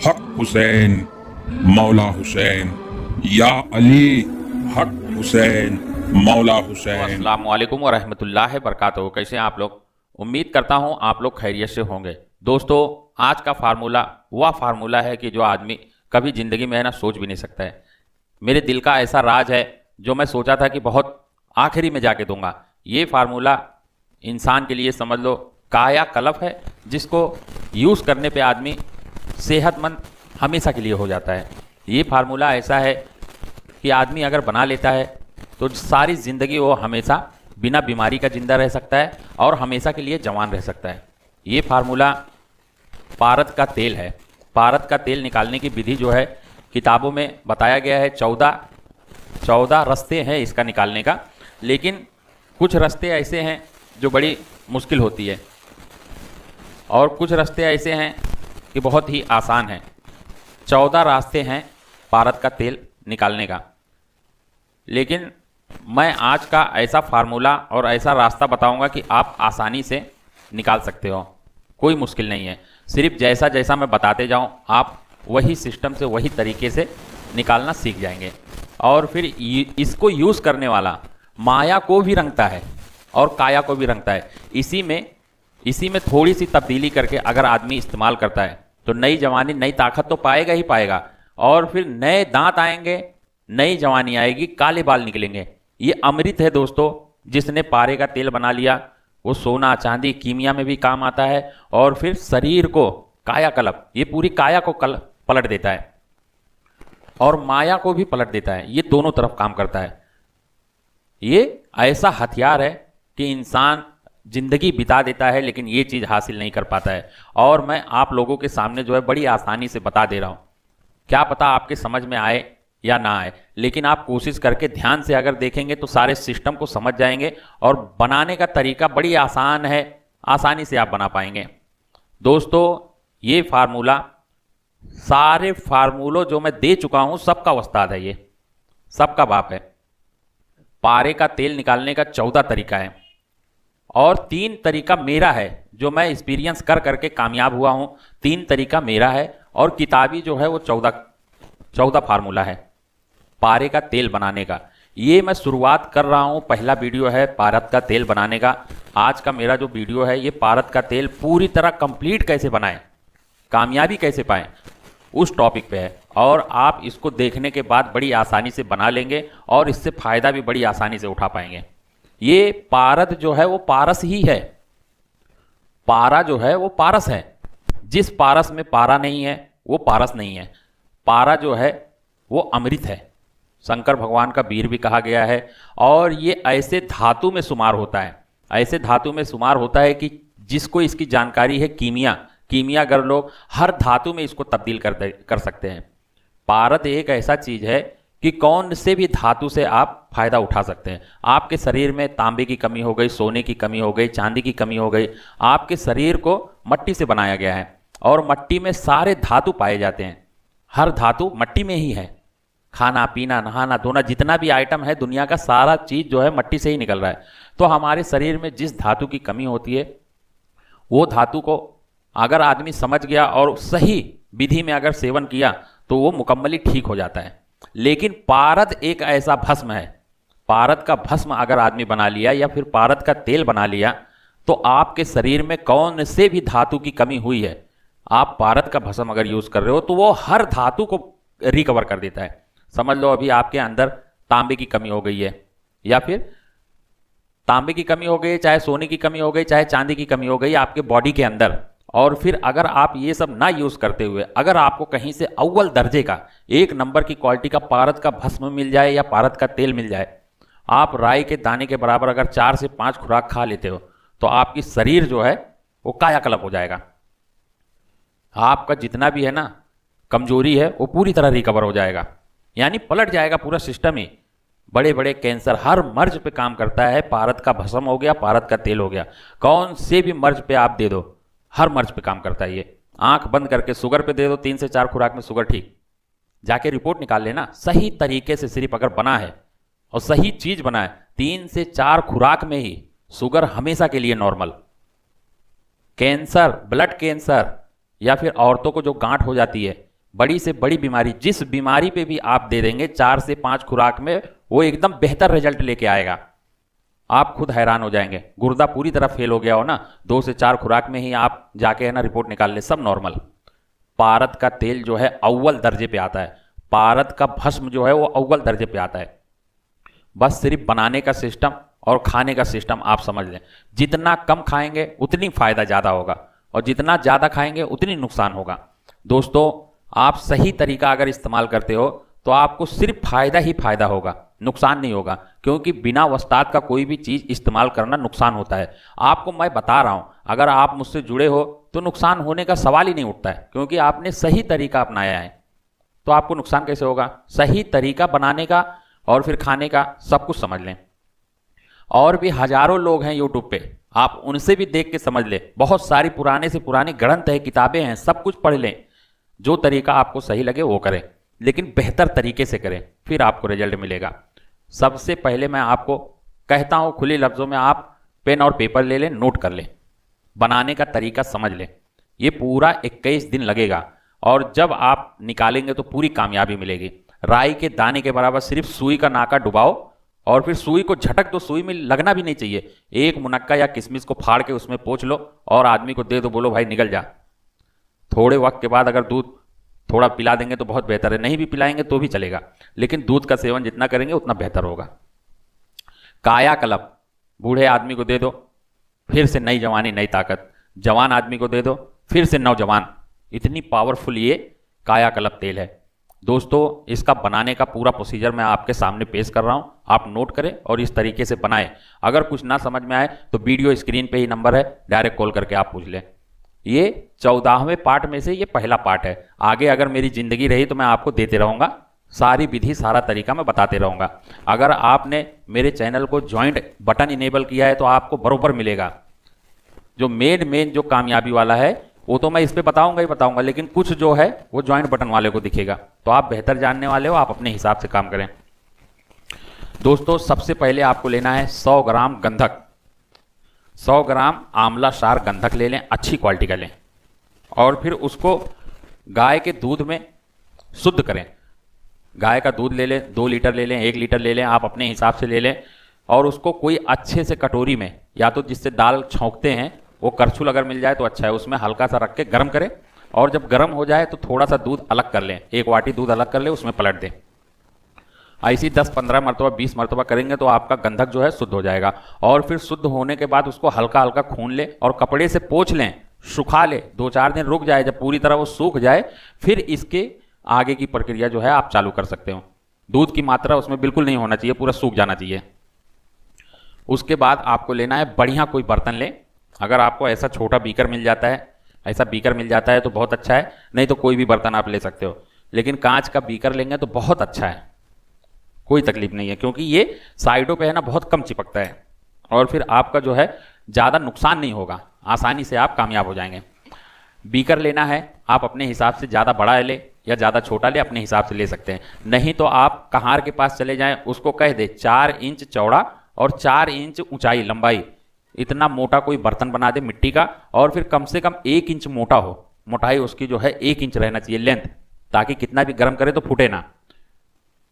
हक हुसैन, मौला हुसैन, या अली, हक हुसैन, मौला हुसैन। अस्सलाम वालेकुम व रहमतुल्लाहि व बरकातहू। कैसे हैं आप लोग? उम्मीद करता हूं आप लोग खैरियत से होंगे। दोस्तों, आज का फार्मूला वह फार्मूला है कि जो आदमी कभी ज़िंदगी में है ना सोच भी नहीं सकता है। मेरे दिल का ऐसा राज है जो मैं सोचा था कि बहुत आखिरी में जाके दूंगा। ये फार्मूला इंसान के लिए समझ लो काया कलफ है, जिसको यूज़ करने पे आदमी सेहतमंद हमेशा के लिए हो जाता है। ये फार्मूला ऐसा है कि आदमी अगर बना लेता है तो सारी ज़िंदगी वो हमेशा बिना बीमारी का जिंदा रह सकता है और हमेशा के लिए जवान रह सकता है। ये फार्मूला पारद का तेल है। पारद का तेल निकालने की विधि जो है किताबों में बताया गया है। 14 रास्ते हैं इसका निकालने का, लेकिन कुछ रास्ते ऐसे हैं जो बड़ी मुश्किल होती है और कुछ रास्ते ऐसे हैं कि बहुत ही आसान है। 14 रास्ते हैं पारद का तेल निकालने का, लेकिन मैं आज का ऐसा फार्मूला और ऐसा रास्ता बताऊंगा कि आप आसानी से निकाल सकते हो। कोई मुश्किल नहीं है, सिर्फ जैसा जैसा मैं बताते जाऊं आप वही सिस्टम से वही तरीके से निकालना सीख जाएंगे। और फिर इसको यूज़ करने वाला माया को भी रंगता है और काया को भी रंगता है। इसी में थोड़ी सी तब्दीली करके अगर आदमी इस्तेमाल करता है तो नई जवानी नई ताकत तो पाएगा ही पाएगा, और फिर नए दांत आएंगे, नई जवानी आएगी, काले बाल निकलेंगे। ये अमृत है दोस्तों। जिसने पारे का तेल बना लिया वो सोना चांदी कीमिया में भी काम आता है और फिर शरीर को कायाकल्प, ये पूरी काया को पलट देता है और माया को भी पलट देता है। ये दोनों तरफ काम करता है। ये ऐसा हथियार है कि इंसान जिंदगी बिता देता है लेकिन ये चीज़ हासिल नहीं कर पाता है। और मैं आप लोगों के सामने जो है बड़ी आसानी से बता दे रहा हूँ। क्या पता आपके समझ में आए या ना आए, लेकिन आप कोशिश करके ध्यान से अगर देखेंगे तो सारे सिस्टम को समझ जाएंगे और बनाने का तरीका बड़ी आसान है, आसानी से आप बना पाएंगे। दोस्तों, ये फार्मूला सारे फार्मूलों जो मैं दे चुका हूं सबका उस्ताद है, ये सबका बाप है। पारे का तेल निकालने का 14 तरीका है और 3 तरीका मेरा है जो मैं एक्सपीरियंस कर करके कामयाब हुआ हूं। 3 तरीका मेरा है और किताबी जो है वो 14 फार्मूला है पारे का तेल बनाने का। ये मैं शुरुआत कर रहा हूं, पहला वीडियो है पारद का तेल बनाने का। आज का मेरा जो वीडियो है ये पारद का तेल पूरी तरह कंप्लीट कैसे बनाएं, कामयाबी कैसे पाएं, उस टॉपिक पे है। और आप इसको देखने के बाद बड़ी आसानी से बना लेंगे और इससे फ़ायदा भी बड़ी आसानी से उठा पाएंगे। ये पारद जो है वो पारस ही है। पारा जो है वो पारस है। जिस पारस में पारा नहीं है वो पारस नहीं है। पारा जो है वो अमृत है, शंकर भगवान का वीर भी कहा गया है। और ये ऐसे धातु में शुमार होता है, ऐसे धातु में शुमार होता है कि जिसको इसकी जानकारी है कीमियागर लोग हर धातु में इसको तब्दील कर सकते हैं। पारद एक ऐसा चीज है कि कौन से भी धातु से आप फायदा उठा सकते हैं। आपके शरीर में तांबे की कमी हो गई, सोने की कमी हो गई, चांदी की कमी हो गई, आपके शरीर को मट्टी से बनाया गया है और मट्टी में सारे धातु पाए जाते हैं। हर धातु मट्टी में ही है। खाना पीना नहाना धोना जितना भी आइटम है दुनिया का सारा चीज जो है मट्टी से ही निकल रहा है। तो हमारे शरीर में जिस धातु की कमी होती है वो धातु को अगर आदमी समझ गया और सही विधि में अगर सेवन किया तो वो मुकम्मली ठीक हो जाता है। लेकिन पारद एक ऐसा भस्म है, पारद का भस्म अगर आदमी बना लिया या फिर पारद का तेल बना लिया तो आपके शरीर में कौन से भी धातु की कमी हुई है, आप पारद का भस्म अगर यूज कर रहे हो तो वो हर धातु को रिकवर कर देता है। समझ लो अभी आपके अंदर तांबे की कमी हो गई है या फिर तांबे की कमी हो गई, चाहे सोने की कमी हो गई, चाहे चांदी की कमी हो गई आपके बॉडी के अंदर, और फिर अगर आप ये सब ना यूज करते हुए अगर आपको कहीं से अव्वल दर्जे का 1 नंबर की क्वालिटी का पारद का भस्म मिल जाए या पारद का तेल मिल जाए, आप राई के दाने के बराबर अगर 4 से 5 खुराक खा लेते हो तो आपकी शरीर जो है वो कायाकल्प हो जाएगा। आपका जितना भी है ना कमजोरी है वो पूरी तरह रिकवर हो जाएगा, यानी पलट जाएगा पूरा सिस्टम ही। बड़े बड़े कैंसर हर मर्ज पे काम करता है। पारद का भस्म हो गया, पारद का तेल हो गया, कौन से भी मर्ज पे आप दे दो हर मर्ज पे काम करता है ये। आंख बंद करके शुगर पे दे दो, 3 से 4 खुराक में शुगर ठीक, जाके रिपोर्ट निकाल लेना। सही तरीके से सिर्फ अगर बना है और सही चीज बना है 3 से 4 खुराक में ही शुगर हमेशा के लिए नॉर्मल। कैंसर, ब्लड कैंसर या फिर औरतों को जो गांठ हो जाती है, बड़ी से बड़ी बीमारी, जिस बीमारी पे भी आप दे देंगे 4 से 5 खुराक में, वो एकदम बेहतर रिजल्ट लेके आएगा। आप खुद हैरान हो जाएंगे। गुर्दा पूरी तरह फेल हो गया हो ना, 2 से 4 खुराक में ही आप जाके है ना रिपोर्ट निकाल ले, सब नॉर्मल। पारद का तेल जो है अव्वल दर्जे पे आता है, पारद का भस्म जो है वो अव्वल दर्जे पे आता है। बस सिर्फ बनाने का सिस्टम और खाने का सिस्टम आप समझ लें। जितना कम खाएंगे उतनी फायदा ज़्यादा होगा, और जितना ज़्यादा खाएंगे उतनी नुकसान होगा। दोस्तों, आप सही तरीका अगर इस्तेमाल करते हो तो आपको सिर्फ फायदा ही फायदा होगा, नुकसान नहीं होगा। क्योंकि बिना वस्ताद का कोई भी चीज़ इस्तेमाल करना नुकसान होता है। आपको मैं बता रहा हूँ, अगर आप मुझसे जुड़े हो तो नुकसान होने का सवाल ही नहीं उठता है, क्योंकि आपने सही तरीका अपनाया है। तो आपको नुकसान कैसे होगा? सही तरीका बनाने का और फिर खाने का, सब कुछ समझ लें। और भी हजारों लोग हैं यूट्यूब पे, आप उनसे भी देख के समझ लें। बहुत सारी पुराने से पुरानी ग्रंथ है, किताबें हैं, सब कुछ पढ़ लें। जो तरीका आपको सही लगे वो करें, लेकिन बेहतर तरीके से करें, फिर आपको रिजल्ट मिलेगा। सबसे पहले मैं आपको कहता हूं खुले लफ्जों में, आप पेन और पेपर ले लें, नोट कर लें, बनाने का तरीका समझ लें। ये पूरा 21 दिन लगेगा, और जब आप निकालेंगे तो पूरी कामयाबी मिलेगी। राई के दाने के बराबर सिर्फ सुई का नाका डुबाओ, और फिर सुई को झटक दो, सुई में लगना भी नहीं चाहिए। एक मुनक्का या किशमिश को फाड़ के उसमें पोंछ लो और आदमी को दे दो, बोलो भाई निकल जा। थोड़े वक्त के बाद अगर दूध थोड़ा पिला देंगे तो बहुत बेहतर है, नहीं भी पिलाएंगे तो भी चलेगा, लेकिन दूध का सेवन जितना करेंगे उतना बेहतर होगा। कायाकल्प बूढ़े आदमी को दे दो, फिर से नई जवानी नई ताकत। जवान आदमी को दे दो, फिर से नौजवान। इतनी पावरफुल ये कायाकल्प तेल है। दोस्तों, इसका बनाने का पूरा प्रोसीजर मैं आपके सामने पेश कर रहा हूं, आप नोट करें और इस तरीके से बनाएं। अगर कुछ ना समझ में आए तो वीडियो स्क्रीन पे ही नंबर है, डायरेक्ट कॉल करके आप पूछ लें। ये 14वें पार्ट में से ये पहला पार्ट है। आगे अगर मेरी जिंदगी रही तो मैं आपको देते रहूंगा, सारी विधि सारा तरीका मैं बताते रहूंगा। अगर आपने मेरे चैनल को ज्वाइंट बटन इनेबल किया है तो आपको बरोबर मिलेगा। जो मेन जो कामयाबी वाला है वो तो मैं इस पे बताऊंगा ही बताऊंगा, लेकिन कुछ जो है वो ज्वाइंट बटन वाले को दिखेगा। तो आप बेहतर जानने वाले हो, आप अपने हिसाब से काम करें। दोस्तों, सबसे पहले आपको लेना है 100 ग्राम गंधक। 100 ग्राम आंवला सार गंधक ले लें, अच्छी क्वालिटी का लें, और फिर उसको गाय के दूध में शुद्ध करें। गाय का दूध ले लें, 2 लीटर ले लें, 1 लीटर ले लें, आप अपने हिसाब से ले लें। और उसको कोई अच्छे से कटोरी में, या तो जिससे दाल छौंकते हैं वो करछुल अगर मिल जाए तो अच्छा है, उसमें हल्का सा रख के गर्म करें। और जब गर्म हो जाए तो थोड़ा सा दूध अलग कर लें, 1 वाटी दूध अलग कर लें, उसमें पलट दें। ऐसी 10-15 मरतबा 20 मरतबा करेंगे तो आपका गंधक जो है शुद्ध हो जाएगा। और फिर शुद्ध होने के बाद उसको हल्का हल्का खून लें और कपड़े से पोंछ लें, सुखा लें, 2-4 दिन रुक जाए। जब पूरी तरह वो सूख जाए फिर इसके आगे की प्रक्रिया जो है आप चालू कर सकते हो। दूध की मात्रा उसमें बिल्कुल नहीं होना चाहिए, पूरा सूख जाना चाहिए। उसके बाद आपको लेना है बढ़िया कोई बर्तन लें। अगर आपको ऐसा छोटा बीकर मिल जाता है, ऐसा बीकर मिल जाता है तो बहुत अच्छा है, नहीं तो कोई भी बर्तन आप ले सकते हो। लेकिन कांच का बीकर लेंगे तो बहुत अच्छा है, कोई तकलीफ नहीं है, क्योंकि ये साइडों पे है ना बहुत कम चिपकता है, और फिर आपका जो है ज़्यादा नुकसान नहीं होगा, आसानी से आप कामयाब हो जाएंगे। बीकर लेना है, आप अपने हिसाब से ज़्यादा बड़ा ले या ज़्यादा छोटा ले, अपने हिसाब से ले सकते हैं। नहीं तो आप कहार के पास चले जाएं, उसको कह दे 4 इंच चौड़ा और 4 इंच ऊंचाई लंबाई, इतना मोटा कोई बर्तन बना दे मिट्टी का, और फिर कम से कम 1 इंच मोटा हो, मोटाई उसकी जो है 1 इंच रहना चाहिए लेंथ, ताकि कितना भी गर्म करे तो फूटे ना।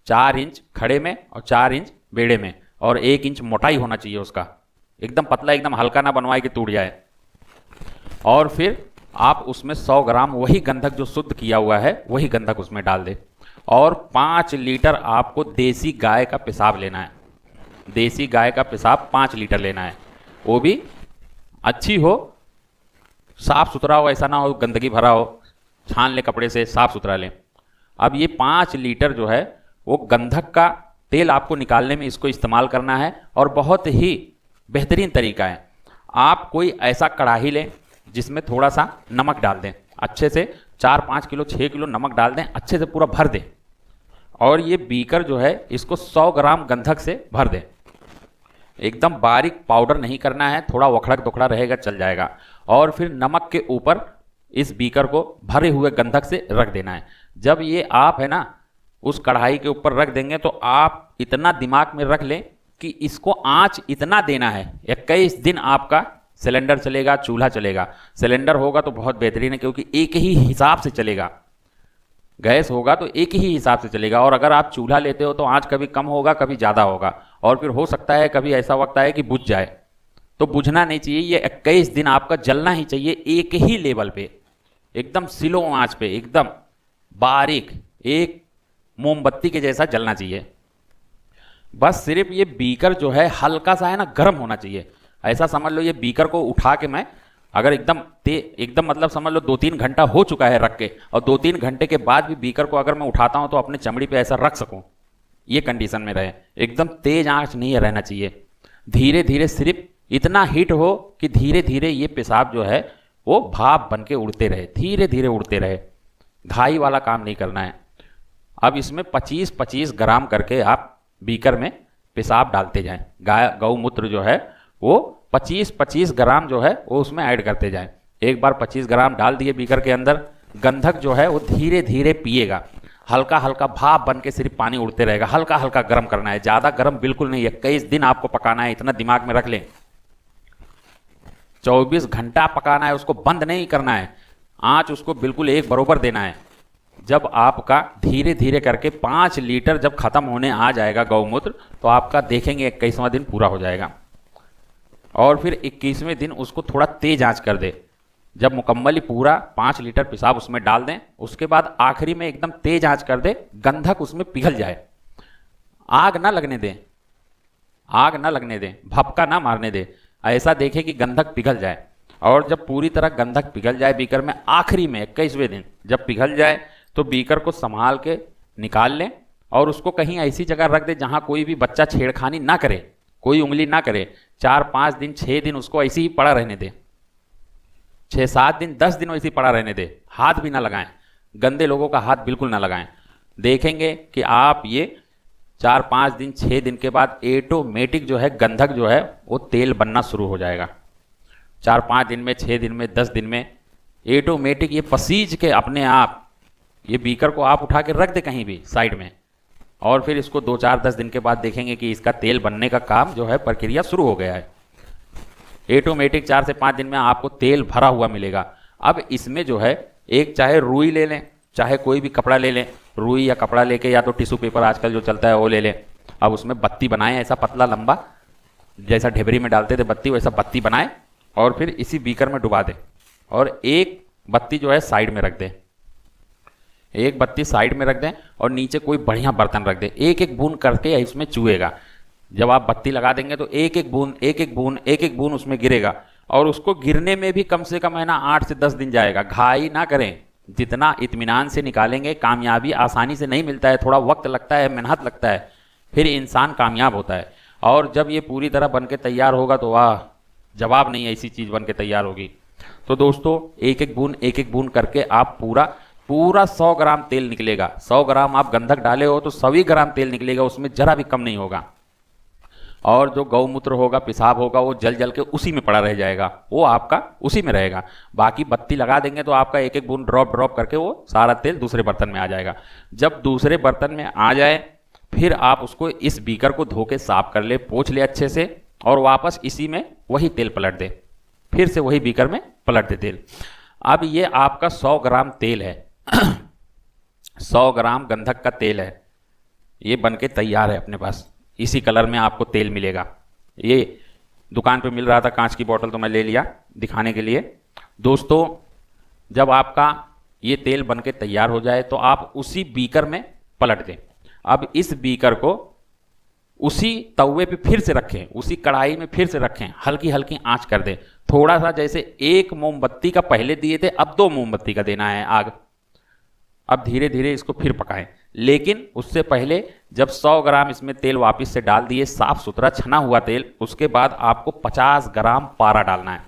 4 इंच खड़े में और 4 इंच बेड़े में, और 1 इंच मोटाई होना चाहिए उसका, एकदम पतला, एकदम हल्का ना बनवाए कि टूट जाए। और फिर आप उसमें 100 ग्राम वही गंधक जो शुद्ध किया हुआ है वही गंधक उसमें डाल दे, और 5 लीटर आपको देसी गाय का पेशाब लेना है। देसी गाय का पेशाब 5 लीटर लेना है, वो भी अच्छी हो, साफ सुथरा हो, ऐसा ना हो गंदगी भरा हो, छान ले कपड़े से, साफ सुथरा लें। अब ये 5 लीटर जो है वो गंधक का तेल आपको निकालने में इसको इस्तेमाल करना है, और बहुत ही बेहतरीन तरीका है। आप कोई ऐसा कढ़ाई लें जिसमें थोड़ा सा नमक डाल दें, अच्छे से 4-5 किलो 6 किलो नमक डाल दें, अच्छे से पूरा भर दें, और ये बीकर जो है इसको 100 ग्राम गंधक से भर दें। एकदम बारीक पाउडर नहीं करना है, थोड़ा वखड़क दोखड़ा रहेगा चल जाएगा। और फिर नमक के ऊपर इस बीकर को भरे हुए गंधक से रख देना है। जब ये आप है ना उस कढ़ाई के ऊपर रख देंगे तो आप इतना दिमाग में रख लें कि इसको आंच इतना देना है, 21 दिन आपका सिलेंडर चलेगा, चूल्हा चलेगा। सिलेंडर होगा तो बहुत बेहतरीन है, क्योंकि एक ही हिसाब से चलेगा। गैस होगा तो एक ही हिसाब से चलेगा, और अगर आप चूल्हा लेते हो तो आँच कभी कम होगा कभी ज़्यादा होगा, और फिर हो सकता है कभी ऐसा वक्त आए कि बुझ जाए। तो बुझना नहीं चाहिए, ये 21 दिन आपका जलना ही चाहिए एक ही लेवल पे, एकदम स्लो आंच पे, एकदम बारीक, एक मोमबत्ती के जैसा जलना चाहिए। बस सिर्फ ये बीकर जो है हल्का सा है ना गर्म होना चाहिए। ऐसा समझ लो ये बीकर को उठा के मैं अगर एकदम मतलब समझ लो 2-3 घंटा हो चुका है रख के, और 2-3 घंटे के बाद भी बीकर को अगर मैं उठाता हूं तो अपने चमड़ी पे ऐसा रख सकूं, ये कंडीशन में रहे। एकदम तेज आंच नहीं रहना चाहिए, धीरे धीरे सिर्फ इतना हीट हो कि धीरे धीरे ये पेशाब जो है वो भाप बन के उड़ते रहे, धीरे धीरे उड़ते रहे, घाई वाला काम नहीं करना है। अब इसमें 25-25 ग्राम करके आप बीकर में पेशाब डालते जाएं। गौमूत्र जो है वो 25-25 ग्राम जो है वो उसमें ऐड करते जाएं। एक बार 25 ग्राम डाल दिए बीकर के अंदर, गंधक जो है वो धीरे धीरे पिएगा, हल्का हल्का भाप बन के सिर्फ पानी उड़ते रहेगा। हल्का हल्का गर्म करना है, ज़्यादा गर्म बिल्कुल नहीं है। 21 दिन आपको पकाना है, इतना दिमाग में रख लें। 24 घंटा पकाना है, उसको बंद नहीं करना है, आंच उसको बिल्कुल एक बरोबर देना है। जब आपका धीरे धीरे करके 5 लीटर जब खत्म होने आ जाएगा गौमूत्र, तो आपका देखेंगे 21वां दिन पूरा हो जाएगा। और फिर 21वें दिन उसको थोड़ा तेज आंच कर दे। जब मुकम्मल ही पूरा 5 लीटर पेशाब उसमें डाल दें, उसके बाद आखिरी में एकदम तेज आंच कर दे, गंधक उसमें पिघल जाए। आग ना लगने दें, आग ना लगने दें, भपका ना मारने दें। ऐसा देखें कि गंधक पिघल जाए, और जब पूरी तरह गंधक पिघल जाए बीकर में, आखिरी में 21वें दिन जब पिघल जाए तो बीकर को संभाल के निकाल लें, और उसको कहीं ऐसी जगह रख दे जहां कोई भी बच्चा छेड़खानी ना करे, कोई उंगली ना करे। 4-5 दिन 6 दिन उसको ऐसे ही पड़ा रहने दे, 6-7 दिन 10 दिन वैसे ही पड़ा रहने दे, हाथ भी ना लगाएं, गंदे लोगों का हाथ बिल्कुल ना लगाएं। देखेंगे कि आप ये 4-5 दिन 6 दिन के बाद ऑटोमेटिक जो है गंधक जो है वो तेल बनना शुरू हो जाएगा। 4-5 दिन में, 6 दिन में, 10 दिन में ऑटोमेटिक ये पसीज के अपने आप ये बीकर को आप उठा के रख दे कहीं भी साइड में, और फिर इसको 2-4-10 दिन के बाद देखेंगे कि इसका तेल बनने का काम जो है प्रक्रिया शुरू हो गया है। ऑटोमेटिक 4 से 5 दिन में आपको तेल भरा हुआ मिलेगा। अब इसमें जो है एक चाहे रुई ले लें, चाहे कोई भी कपड़ा ले लें, रुई या कपड़ा लेके, या तो टिश्यू पेपर आजकल जो चलता है वो ले लें। अब उसमें बत्ती बनाएं, ऐसा पतला लंबा, जैसा ढेबरी में डालते थे बत्ती, वैसा बत्ती बनाएं, और फिर इसी बीकर में डुबा दें, और एक बत्ती जो है साइड में रख दें, एक बत्ती साइड में रख दें, और नीचे कोई बढ़िया बर्तन रख दें। एक एक बूंद करके इसमें चुएगा। जब आप बत्ती लगा देंगे तो एक एक बूंद, एक एक बूंद, एक एक बूंद उसमें गिरेगा, और उसको गिरने में भी कम से कम है ना 8 से 10 दिन जाएगा। घाई ना करें, जितना इत्मीनान से निकालेंगे। कामयाबी आसानी से नहीं मिलता है, थोड़ा वक्त लगता है, मेहनत लगता है, फिर इंसान कामयाब होता है। और जब ये पूरी तरह बन के तैयार होगा तो वाह, जवाब नहीं, ऐसी चीज़ बन के तैयार होगी। तो दोस्तों एक एक बूंद करके आप पूरा 100 ग्राम तेल निकलेगा। 100 ग्राम आप गंधक डाले हो तो 100 ग्राम तेल निकलेगा, उसमें जरा भी कम नहीं होगा। और जो गौमूत्र होगा, पेशाब होगा, वो जल जल के उसी में पड़ा रह जाएगा, वो आपका उसी में रहेगा। बाकी बत्ती लगा देंगे तो आपका एक एक बूंद ड्रॉप ड्रॉप करके वो सारा तेल दूसरे बर्तन में आ जाएगा। जब दूसरे बर्तन में आ जाए फिर आप उसको इस बीकर को धो के साफ कर ले, पोंछ ले अच्छे से, और वापस इसी में वही तेल पलट दे, फिर से वही बीकर में पलट दे तेल। अब ये आपका 100 ग्राम तेल है 100 ग्राम गंधक का तेल है, ये बन के तैयार है अपने पास। इसी कलर में आपको तेल मिलेगा। ये दुकान पे मिल रहा था कांच की बोतल, तो मैं ले लिया दिखाने के लिए। दोस्तों जब आपका ये तेल बन के तैयार हो जाए तो आप उसी बीकर में पलट दें। अब इस बीकर को उसी तवे पे फिर से रखें, उसी कढ़ाई में फिर से रखें, हल्की हल्की आंच कर दें। थोड़ा सा, जैसे एक मोमबत्ती का पहले दिए थे, अब 2 मोमबत्ती का देना है आग। अब धीरे धीरे इसको फिर पकाएं, लेकिन उससे पहले जब 100 ग्राम इसमें तेल वापस से डाल दिए, साफ सुथरा छना हुआ तेल, उसके बाद आपको 50 ग्राम पारा डालना है।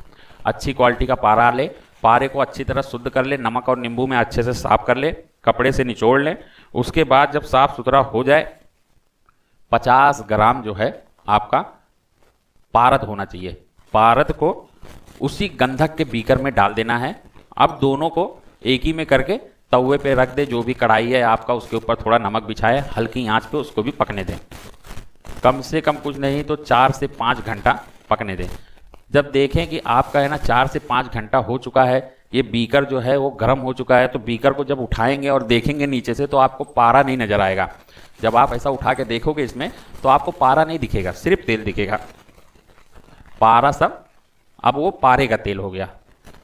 अच्छी क्वालिटी का पारा ले, पारे को अच्छी तरह शुद्ध कर ले, नमक और नींबू में अच्छे से साफ कर ले, कपड़े से निचोड़ लें। उसके बाद जब साफ सुथरा हो जाए, 50 ग्राम जो है आपका पारद होना चाहिए। पारद को उसी गंधक के बीकर में डाल देना है। अब दोनों को एक ही में करके तवे पे रख दे, जो भी कढ़ाई है आपका, उसके ऊपर थोड़ा नमक बिछाए, हल्की आंच पे उसको भी पकने दें। कम से कम कुछ नहीं तो 4 से 5 घंटा पकने दें। जब देखें कि आपका है ना 4 से 5 घंटा हो चुका है, ये बीकर जो है वो गर्म हो चुका है, तो बीकर को जब उठाएंगे और देखेंगे नीचे से तो आपको पारा नहीं नजर आएगा। जब आप ऐसा उठा के देखोगे इसमें तो आपको पारा नहीं दिखेगा, सिर्फ तेल दिखेगा। पारा सब, अब वो पारे का तेल हो गया।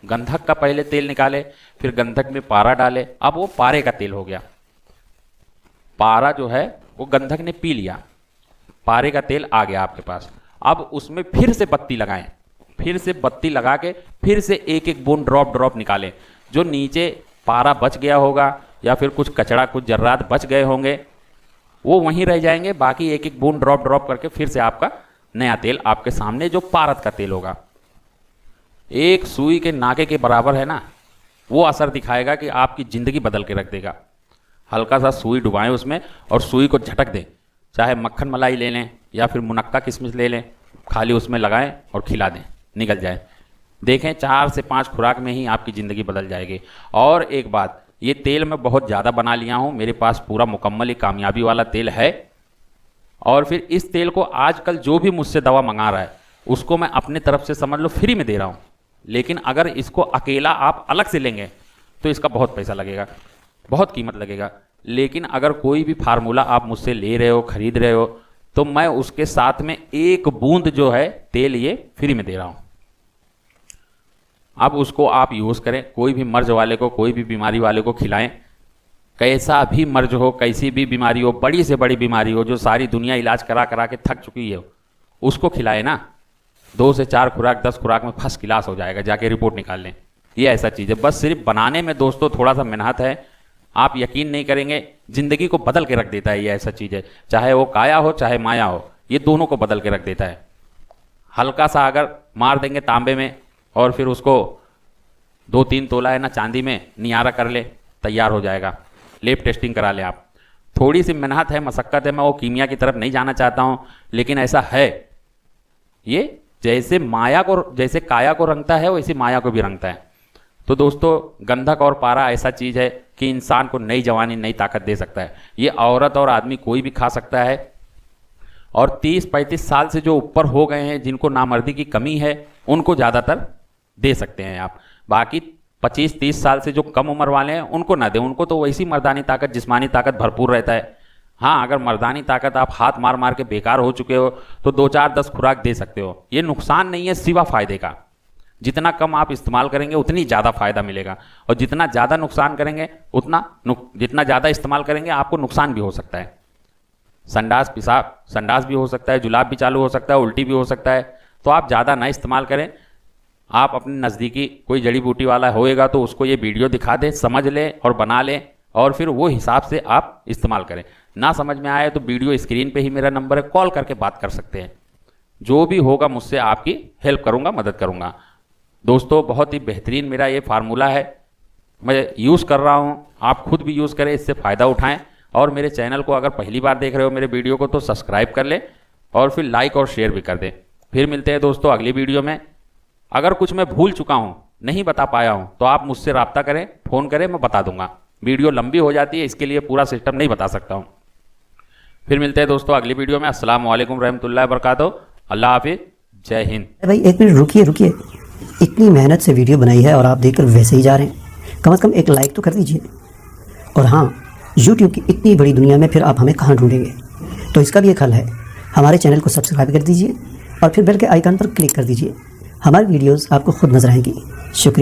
गंधक का पहले तेल निकाले, फिर गंधक में पारा डाले, अब वो पारे का तेल हो गया। पारा जो है वो गंधक ने पी लिया, पारे का तेल आ गया आपके पास। अब उसमें फिर से बत्ती लगाएं, फिर से बत्ती लगा के फिर से एक एक बूंद ड्रॉप निकालें। जो नीचे पारा बच गया होगा या फिर कुछ कचड़ा कुछ जर्रात बच गए होंगे वो वहीं रह जाएंगे, बाकी एक एक बूंद ड्रॉप करके फिर से आपका नया तेल आपके सामने जो पारद का तेल होगा। एक सुई के नाके के बराबर है ना, वो असर दिखाएगा कि आपकी ज़िंदगी बदल के रख देगा। हल्का सा सुई डुबाएं उसमें और सुई को झटक दें, चाहे मक्खन मलाई ले लें या फिर मुनक्का किशमिश ले लें, खाली उसमें लगाएं और खिला दें, निकल जाए। देखें 4 से 5 खुराक में ही आपकी ज़िंदगी बदल जाएगी। और एक बात, ये तेल मैं बहुत ज़्यादा बना लिया हूँ, मेरे पास पूरा मुकम्मल ही कामयाबी वाला तेल है। और फिर इस तेल को आजकल जो भी मुझसे दवा मंगा रहा है उसको मैं अपने तरफ से समझ लो फ्री में दे रहा हूँ। लेकिन अगर इसको अकेला आप अलग से लेंगे तो इसका बहुत पैसा लगेगा, बहुत कीमत लगेगा। लेकिन अगर कोई भी फार्मूला आप मुझसे ले रहे हो, खरीद रहे हो, तो मैं उसके साथ में एक बूंद जो है तेल ये फ्री में दे रहा हूँ। अब उसको आप यूज़ करें, कोई भी मर्ज वाले को, कोई भी बीमारी वाले को खिलाएं। कैसा भी मर्ज हो, कैसी भी बीमारी हो, बड़ी से बड़ी बीमारी हो, जो सारी दुनिया इलाज करा करा के थक चुकी है, उसको खिलाए ना। 2 से 4 खुराक 10 खुराक में फर्स्ट क्लास हो जाएगा, जाके रिपोर्ट निकाल लें। ये ऐसा चीज़ है, बस सिर्फ बनाने में दोस्तों थोड़ा सा मेहनत है। आप यकीन नहीं करेंगे, ज़िंदगी को बदल के रख देता है। ये ऐसा चीज़ है, चाहे वो काया हो चाहे माया हो, ये दोनों को बदल के रख देता है। हल्का सा अगर मार देंगे तांबे में और फिर उसको 2-3 तोला है ना चांदी में नियारा कर ले, तैयार हो जाएगा। लैब टेस्टिंग करा ले आप। थोड़ी सी मेहनत है, मशक्क़त है, मैं वो कीमिया की तरफ नहीं जाना चाहता हूँ, लेकिन ऐसा है। ये जैसे माया को, जैसे काया को रंगता है वैसे माया को भी रंगता है। तो दोस्तों, गंधक और पारा ऐसा चीज़ है कि इंसान को नई जवानी, नई ताकत दे सकता है। ये औरत और आदमी कोई भी खा सकता है। और 30-35 साल से जो ऊपर हो गए हैं, जिनको नामर्दी की कमी है, उनको ज़्यादातर दे सकते हैं आप। बाकी 25-30 साल से जो कम उम्र वाले हैं उनको ना दें, उनको तो वैसी मर्दानी ताकत, जिस्मानी ताकत भरपूर रहता है। हाँ, अगर मर्दानी ताकत आप हाथ मार मार के बेकार हो चुके हो तो 2-4-10 खुराक दे सकते हो। ये नुकसान नहीं है, सिवा फायदे का। जितना कम आप इस्तेमाल करेंगे उतनी ज़्यादा फायदा मिलेगा, और जितना ज़्यादा नुकसान करेंगे जितना ज़्यादा इस्तेमाल करेंगे आपको नुकसान भी हो सकता है। संडास पेशाब, संडास भी हो सकता है, जुलाब भी चालू हो सकता है, उल्टी भी हो सकता है। तो आप ज़्यादा ना इस्तेमाल करें। आप अपने नज़दीकी कोई जड़ी बूटी वाला होएगा तो उसको ये वीडियो दिखा दें, समझ लें और बना लें, और फिर वो हिसाब से आप इस्तेमाल करें। ना समझ में आए तो वीडियो स्क्रीन पे ही मेरा नंबर है, कॉल करके बात कर सकते हैं। जो भी होगा मुझसे आपकी हेल्प करूँगा, मदद करूँगा। दोस्तों, बहुत ही बेहतरीन मेरा ये फार्मूला है, मैं यूज़ कर रहा हूँ। आप खुद भी यूज़ करें, इससे फ़ायदा उठाएं। और मेरे चैनल को अगर पहली बार देख रहे हो मेरे वीडियो को, तो सब्सक्राइब कर लें और फिर लाइक और शेयर भी कर दें। फिर मिलते हैं दोस्तों अगली वीडियो में। अगर कुछ मैं भूल चुका हूँ, नहीं बता पाया हूँ, तो आप मुझसे रब्ता करें, फ़ोन करें, मैं बता दूंगा। वीडियो लंबी हो जाती है, इसके लिए पूरा सिस्टम नहीं बता सकता हूँ। फिर मिलते हैं दोस्तों अगली वीडियो में। अस्सलाम वालेकुम रहमतुल्लाहि व बरकातहू। अल्लाह हाफिज़, जय हिंद। भाई एक मिनट रुकिए, इतनी मेहनत से वीडियो बनाई है और आप देखकर वैसे ही जा रहे हैं। कम से कम एक लाइक तो कर दीजिए। और हाँ, YouTube की इतनी बड़ी दुनिया में फिर आप हमें कहाँ ढूंढेंगे, तो इसका भी एक हल है। हमारे चैनल को सब्सक्राइब कर दीजिए और फिर बेल के आइकन पर क्लिक कर दीजिए। हमारी वीडियोस आपको खुद नजर आएंगी। शुक्रिया।